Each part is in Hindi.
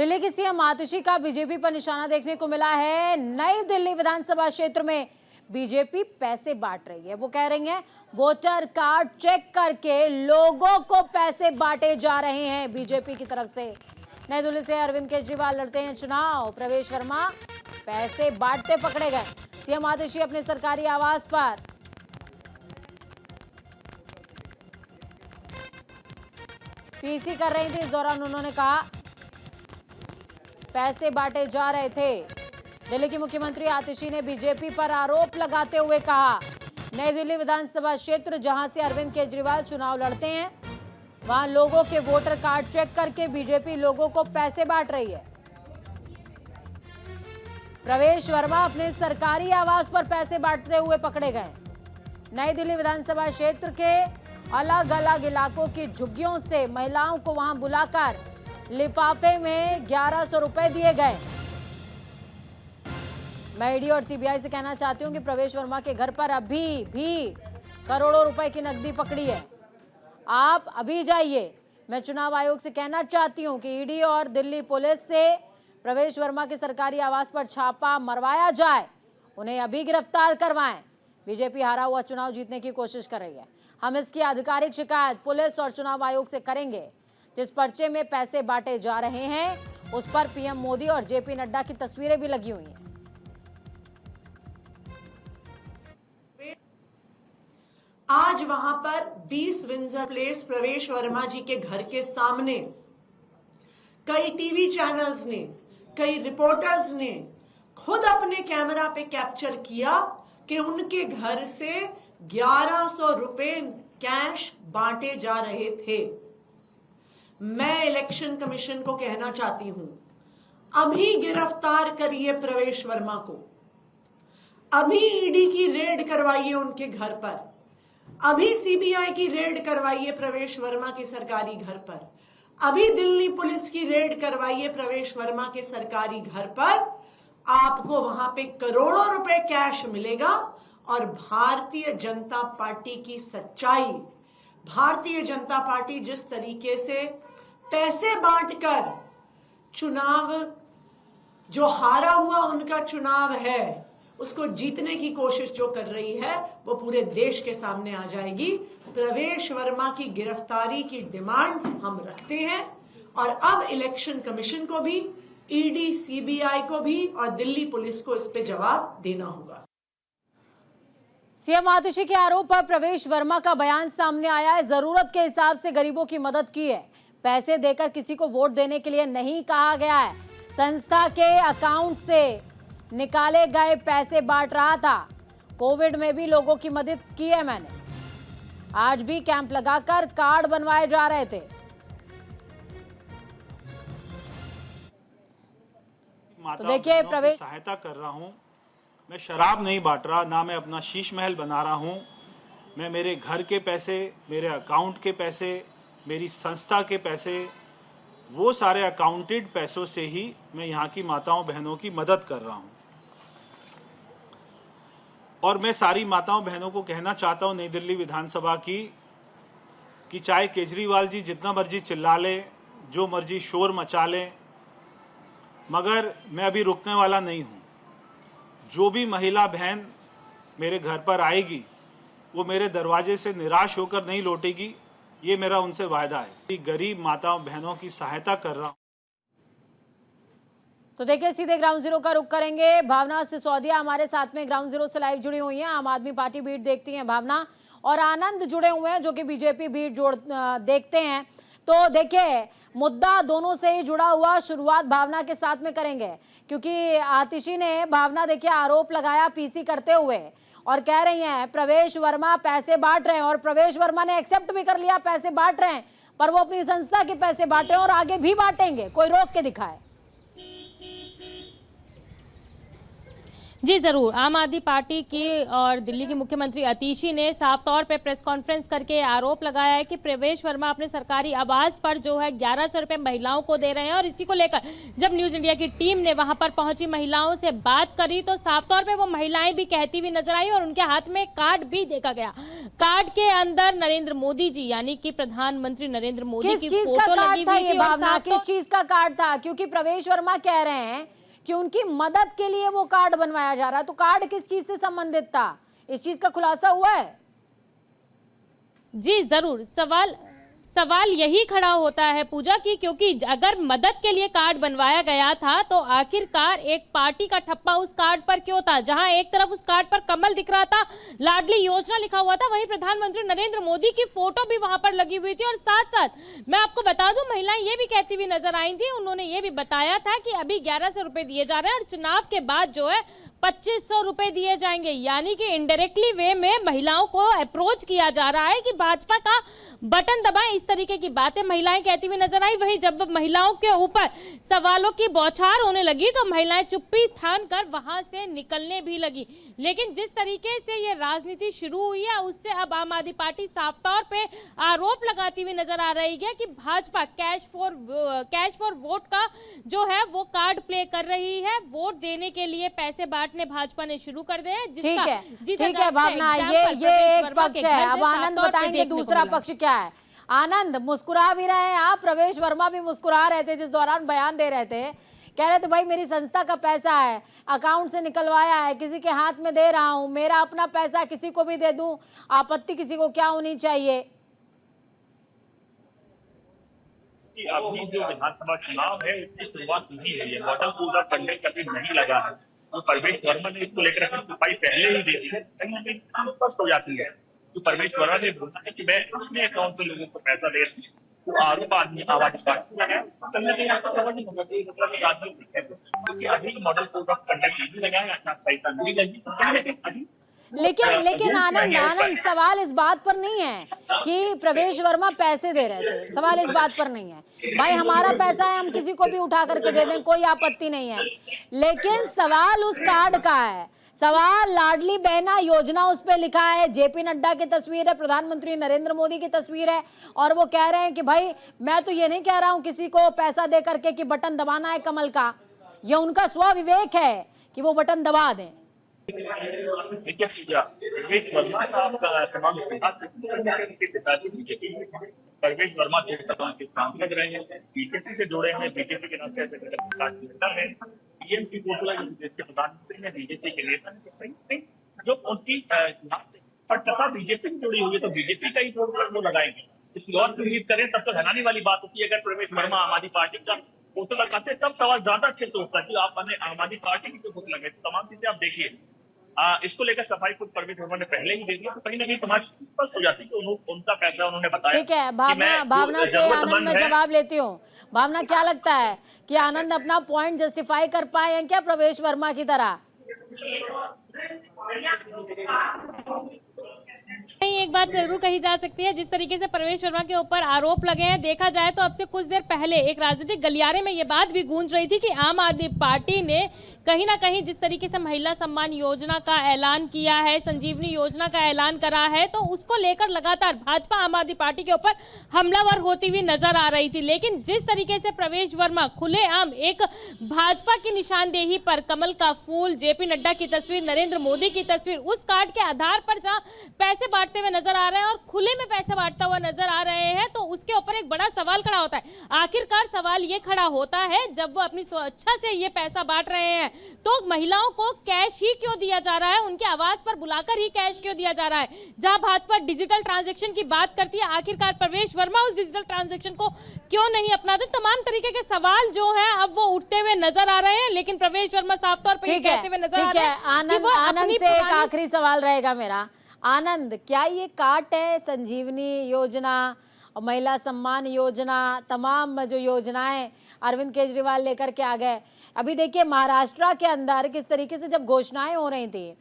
दिल्ली की सीएम आतिशी का बीजेपी पर निशाना देखने को मिला है। नई दिल्ली विधानसभा क्षेत्र में बीजेपी पैसे बांट रही है। वो कह रही हैं वोटर कार्ड चेक करके लोगों को पैसे बांटे जा रहे हैं बीजेपी की तरफ से। नई दिल्ली से अरविंद केजरीवाल लड़ते हैं चुनाव, प्रवेश वर्मा पैसे बांटते पकड़े गए। सीएम आतिशी अपने सरकारी आवास पर पीसी कर रही थी। इस दौरान उन्होंने कहा पैसे बांटे जा रहे थे। दिल्ली की मुख्यमंत्री आतिशी ने बीजेपी पर आरोप लगाते हुए कहा नई दिल्ली विधानसभा क्षेत्र जहां से अरविंद केजरीवाल चुनाव लड़ते हैं, वहां लोगों के वोटर कार्ड चेक करके बीजेपी लोगों को पैसे बांट रही है। प्रवेश वर्मा अपने सरकारी आवास पर पैसे बांटते हुए पकड़े गए। नई दिल्ली विधानसभा क्षेत्र के अलग अलग इलाकों की झुग्गियों से महिलाओं को वहां बुलाकर लिफाफे में 1100 रुपए दिए गए। मैं ईडी और सीबीआई से कहना चाहती हूं कि प्रवेश वर्मा के घर पर अभी भी करोड़ों रुपए की नकदी पकड़ी है। आप अभी जाइए। मैं चुनाव आयोग से कहना चाहती हूं कि ईडी और दिल्ली पुलिस से प्रवेश वर्मा के सरकारी आवास पर छापा मरवाया जाए, उन्हें अभी गिरफ्तार करवाएं। बीजेपी हारा हुआ चुनाव जीतने की कोशिश कर रही है। हम इसकी आधिकारिक शिकायत पुलिस और चुनाव आयोग से करेंगे। जिस पर्चे में पैसे बांटे जा रहे हैं उस पर पीएम मोदी और जेपी नड्डा की तस्वीरें भी लगी हुई हैं। आज वहां पर 20 विंजर प्लेस प्रवेश वर्मा जी के घर के सामने कई टीवी चैनल्स ने, कई रिपोर्टर्स ने खुद अपने कैमरा पे कैप्चर किया कि उनके घर से 1100 रुपए कैश बांटे जा रहे थे। मैं इलेक्शन कमीशन को कहना चाहती हूं, अभी गिरफ्तार करिए प्रवेश वर्मा को, अभी ईडी की रेड करवाइए उनके घर पर, अभी सीबीआई की रेड करवाइए प्रवेश वर्मा के सरकारी घर पर, अभी दिल्ली पुलिस की रेड करवाइए प्रवेश वर्मा के सरकारी घर पर। आपको वहां पे करोड़ों रुपए कैश मिलेगा। और भारतीय जनता पार्टी की सच्चाई, भारतीय जनता पार्टी जिस तरीके से पैसे बांटकर चुनाव जो हारा हुआ उनका चुनाव है उसको जीतने की कोशिश जो कर रही है वो पूरे देश के सामने आ जाएगी। प्रवेश वर्मा की गिरफ्तारी की डिमांड हम रखते हैं और अब इलेक्शन कमीशन को भी, ईडी, सीबीआई को भी और दिल्ली पुलिस को इस पे जवाब देना होगा। सीएम आतिशी के आरोप पर प्रवेश वर्मा का बयान सामने आया है। जरूरत के हिसाब से गरीबों की मदद की है, पैसे देकर किसी को वोट देने के लिए नहीं कहा गया है। संस्था के अकाउंट से निकाले गए पैसे बांट रहा था। कोविड में भी लोगों की मदद की है मैंने। आज भी कैंप लगाकर कार्ड बनवाए जा रहे थे। तो देखिए प्रवेश सहायता कर रहा हूं। मैं शराब नहीं बांट रहा, ना मैं अपना शीश महल बना रहा हूं। मैं मेरे घर के पैसे, मेरे अकाउंट के पैसे, मेरी संस्था के पैसे, वो सारे अकाउंटेड पैसों से ही मैं यहाँ की माताओं बहनों की मदद कर रहा हूँ। और मैं सारी माताओं बहनों को कहना चाहता हूँ नई दिल्ली विधानसभा की कि चाहे केजरीवाल जी जितना मर्जी चिल्ला लें, जो मर्जी शोर मचा लें, मगर मैं अभी रुकने वाला नहीं हूँ। जो भी महिला बहन मेरे घर पर आएगी वो मेरे दरवाजे से निराश होकर नहीं लौटेगी, ये मेरा उनसे वायदा है। गरीब माताओं बहनों की सहायता कर रहा हूँ। तो देखिए सीधे ग्राउंड जीरो का रुख करेंगे। भावना सिसोदिया हमारे साथ में ग्राउंड जीरो से लाइव जुड़ी हुई हैं। आम आदमी पार्टी बीट देखती हैं भावना, और आनंद जुड़े हुए हैं जो कि बीजेपी बीट देखते हैं। तो देखिए मुद्दा दोनों से ही जुड़ा हुआ। शुरुआत भावना के साथ में करेंगे क्योंकि आतिशी ने, भावना देखिए, आरोप लगाया पीसी करते हुए और कह रही हैं प्रवेश वर्मा पैसे बांट रहे हैं, और प्रवेश वर्मा ने एक्सेप्ट भी कर लिया पैसे बांट रहे हैं, पर वो अपनी संस्था के पैसे बांटे और आगे भी बांटेंगे, कोई रोक के दिखाए। जी जरूर, आम आदमी पार्टी की और दिल्ली के मुख्यमंत्री अतीशी ने साफ तौर पे प्रेस कॉन्फ्रेंस करके आरोप लगाया है कि प्रवेश वर्मा अपने सरकारी आवास पर जो है 1100 रुपए महिलाओं को दे रहे हैं। और इसी को लेकर जब न्यूज इंडिया की टीम ने वहां पर पहुंची महिलाओं से बात करी तो साफ तौर पे वो महिलाएं भी कहती हुई नजर आई और उनके हाथ में कार्ड भी देखा गया। कार्ड के अंदर नरेंद्र मोदी जी यानी कि प्रधानमंत्री नरेंद्र मोदी की फोटो लगी हुई थी। भावना, किस चीज का कार्ड था? क्योंकि प्रवेश वर्मा कह रहे हैं कि उनकी मदद के लिए वो कार्ड बनवाया जा रहा है, तो कार्ड किस चीज से संबंधित था? इस चीज का खुलासा हुआ है? जी जरूर, सवाल यही खड़ा होता है पूजा की, क्योंकि अगर मदद के लिए कार्ड बनवाया गया था तो आखिरकार एक पार्टी का ठप्पा उस कार्ड पर क्यों था? जहां एक तरफ उस कार्ड पर कमल दिख रहा था, लाडली योजना लिखा हुआ था, वहीं प्रधानमंत्री नरेंद्र मोदी की फोटो भी वहां पर लगी हुई थी। और साथ साथ मैं आपको बता दूं, महिलाएं ये भी कहती हुई नजर आई थी, उन्होंने ये भी बताया था कि अभी 1100 रुपए दिए जा रहे हैं और चुनाव के बाद जो है 2500 रुपए दिए जाएंगे। यानी कि इनडायरेक्टली वे में महिलाओं को अप्रोच किया जा रहा है कि भाजपा का बटन दबाएं, इस तरीके की बातें महिलाएं कहती हुई नजर आई। वहीं जब महिलाओं के ऊपर सवालों की बौछार होने लगी तो महिलाएं चुप्पी ठान कर वहां से निकलने भी लगी। लेकिन जिस तरीके से ये राजनीति शुरू हुई है उससे अब आम आदमी पार्टी साफ तौर पे आरोप लगाती हुई नजर आ रही है कि भाजपा कैश फॉर वोट का जो है वो कार्ड प्ले कर रही है। वोट देने के लिए पैसे बांटने भाजपा ने शुरू कर दिए। ठीक है भावना, ये एक पक्ष है। अब आनंद बताएंगे दूसरा पक्ष क्या है। आनंद, मुस्कुरा भी रहे हैं आप, प्रवेश वर्मा भी मुस्कुरा रहे थे जिस दौरान बयान दे रहे थे, कह रहे थे भाई मेरी संस्था का पैसा है, अकाउंट से निकलवाया है, किसी के हाथ में दे रहा हूं, मेरा अपना पैसा किसी को भी दे दूं, आपत्ति किसी को क्या होनी चाहिए? अभी जो विधानसभा चुनाव है उसकी शुरुआत नहीं हुई है, मॉडल कोड ऑफ कंडक्ट कभी नहीं लगा है। तो परवेश वर्मा ने इसको लेकर अपनी सफाई पहले ही दे दी है, कहीं ना कहीं स्पष्ट हो जाती है। तो परवेश वर्मा ने बोला है कि मैं अपने अकाउंट में लोगों को पैसा दे रही हूँ, तो आरोप आदमी आवाज पार्टी का है, कहीं ना कहीं आपको समझ नहीं होगा कि मतलब एक आदमी है क्योंकि अभी मॉडल कोड ऑफ कंडक्ट नहीं लगा है, अपना पैसा नहीं लगी, तो कहीं ना कहीं अभी लेकिन आनंद, सवाल इस बात पर नहीं है कि प्रवेश वर्मा पैसे दे रहे थे, सवाल इस बात पर नहीं है। भाई हमारा पैसा है, हम किसी को भी उठा करके दे दें, कोई आपत्ति नहीं है। लेकिन सवाल उस कार्ड का है, सवाल लाडली बहना योजना उस पे लिखा है, जेपी नड्डा की तस्वीर है, प्रधानमंत्री नरेंद्र मोदी की तस्वीर है, और वो कह रहे हैं कि भाई मैं तो ये नहीं कह रहा हूं किसी को पैसा दे करके कि बटन दबाना है कमल का, ये उनका स्वविवेक है कि वो बटन दबा दें। परवेश वर्मा के सांसद रहे हैं, बीजेपी से जुड़े हैं, बीजेपी के नाते पीएम की घोषणा जिसके प्रधानमंत्री ने बीजेपी के नेता जो उनकी पटकथा बीजेपी से जुड़ी हुई है, तो बीजेपी का ही वो लगाएंगे। किसी और की उम्मीद करें तब तो हैरानी वाली बात होती है। अगर प्रवेश वर्मा आम आदमी पार्टी का फोटो लगाते तब सवाल ज्यादा अच्छे से होता है कि आप आम आदमी पार्टी की जो फोटो लगे, तमाम चीजें आप देखिए। इसको लेकर सफाई खुद परवेश वर्मा ने पहले ही दे दी, तो कहीं ना कहीं समाज स्पष्ट हो जाती है कि उनका पैसा उन्होंने बताया। ठीक है, भावना से आनंद में जवाब लेती हूँ। भावना, क्या लगता है कि आनंद अपना पॉइंट जस्टिफाई कर पाए हैं क्या प्रवेश वर्मा की तरह? नहीं, एक बात जरूर कही जा सकती है, जिस तरीके से प्रवेश वर्मा के ऊपर आरोप लगे हैं, देखा जाए तो अब से कुछ देर पहले एक राजनीतिक गलियारे में ये बात भी गूंज रही थी कि आम आदमी पार्टी ने कहीं ना कहीं जिस तरीके से महिला सम्मान योजना का ऐलान किया है, संजीवनी योजना का ऐलान करा है, तो उसको लेकर लगातार भाजपा आम आदमी पार्टी के ऊपर हमलावर होती हुई नजर आ रही थी। लेकिन जिस तरीके से प्रवेश वर्मा खुलेआम एक भाजपा की निशानदेही पर कमल का फूल, जेपी नड्डा की तस्वीर, नरेंद्र मोदी की तस्वीर, उस कार्ड के आधार पर जहां पैसे बांटते हुए नजर आ रहे हैं और खुले में पैसे बांटता हुआ नजर आ रहे हैं, तो उसके ऊपर एक बड़ा सवाल खड़ा होता है। आखिरकार सवाल ये खड़ा होता है, जब वो अपनी स्वेच्छा से ये पैसा बांट रहे हैं तो महिलाओं को कैश ही क्यों दिया जा रहा है, उनके आवाज पर बुलाकर ही कैश क्यों दिया जा रहा है? जहां भाजपा डिजिटल ट्रांजैक्शन की बात करती है, आखिरकार प्रवेश वर्मा उस डिजिटल ट्रांजैक्शन को क्यों नहीं अपनाते? तमाम तरीके के सवाल जो है अब वो उठते हुए नजर आ रहे हैं, लेकिन प्रवेश वर्मा साफ तौर पर कहते हुए नजर आ रहे हैं। आनंद से एक आखिरी सवाल रहेगा मेरा। आनंद, क्या ये काट है संजीवनी योजना, महिला सम्मान योजना, तमाम जो योजनाएं अरविंद केजरीवाल लेकर के आ गए? अभी देखिए महाराष्ट्र के अंदर किस तरीके से जब घोषणाएं हो रही थी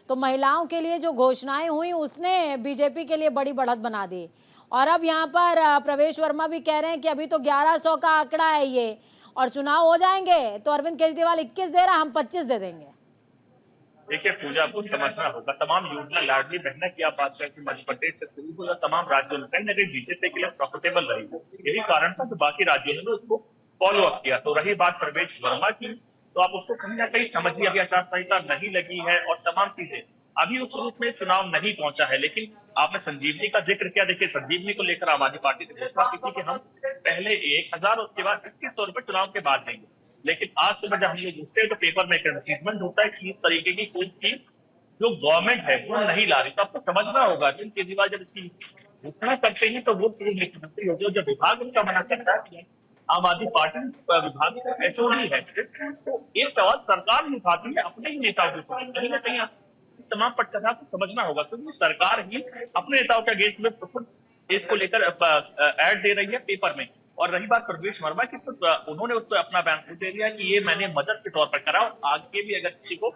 तो महिलाओं के लिए जो घोषणाएं हुई उसने बीजेपी के लिए बड़ी बढ़त बना दी, और अब यहाँ पर प्रवेश वर्मा भी कह रहे हैं कि अभी तो 1100 का आंकड़ा है ये, और चुनाव हो जाएंगे तो अरविंद केजरीवाल 21 दे रहा, हम 25 दे देंगे। देखिए पूजा, आपको समझना होगा, तमाम योजना लाडली बहना की आप बात करें, मध्य प्रदेश से शुरू हुआ तमाम राज्यों में कहीं ना कहीं बीजेपी के लिए प्रॉफिटेबल रही है। यही कारण था कि बाकी राज्यों ने उसको फॉलो अप किया। तो रही बात प्रवेश वर्मा की, तो आप उसको कहीं ना कहीं समझिए, अभी आचार संहिता नहीं लगी है और तमाम चीजें अभी उस रूप में चुनाव नहीं पहुंचा है। लेकिन आपने संजीवनी का जिक्र किया, देखिए संजीवनी को लेकर आम आदमी पार्टी ने घोषणा की थी कि हम पहले 1000 उसके बाद 2100 रुपए चुनाव के बाद देंगे। लेकिन आज सुबह जब हम लोग घुसते हैं तो पेपर में कंफ्यूजमेंट होता है कि इस तरीके की कोई चीज जो गवर्नमेंट है वो नहीं ला रही। तो आपको समझना होगा कि केजरीवाल जब इसकी घोषणा करते हैं तो वो सिर्फ मुख्यमंत्री होते हैं, जब विभाग उनका मना करता है, आम आदमी पार्टी विभाग का एचओडी है, तो एक सवाल सरकार नहीं उठाती है अपने ही नेताओं के ऊपर। कहीं ना कहीं तमाम पक्षधर को समझना होगा, क्योंकि सरकार ही अपने नेताओं के अगेंस्ट में खुद इसको लेकर ऐड दे रही है पेपर में। और रही बात प्रवेश वर्मा की, तो उन्होंने उसको अपना बयान दे दिया कि ये मैंने मदद के तौर पर करा, और आगे भी अगर किसी को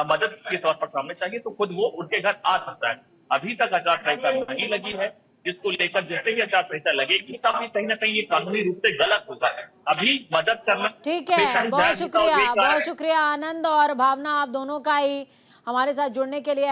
मदद के तौर पर सामने चाहिए तो खुद वो उनके घर आ सकता है। अभी तक आचार संहिता नहीं लगी है, जिसको लेकर जैसे ही आचार संहिता लगेगी तब भी कहीं ना कहीं ये कानूनी रूप से गलत होगा। अभी मदद करना ठीक है, बहुत शुक्रिया आनंद और भावना, आप दोनों का ही हमारे साथ जुड़ने के लिए।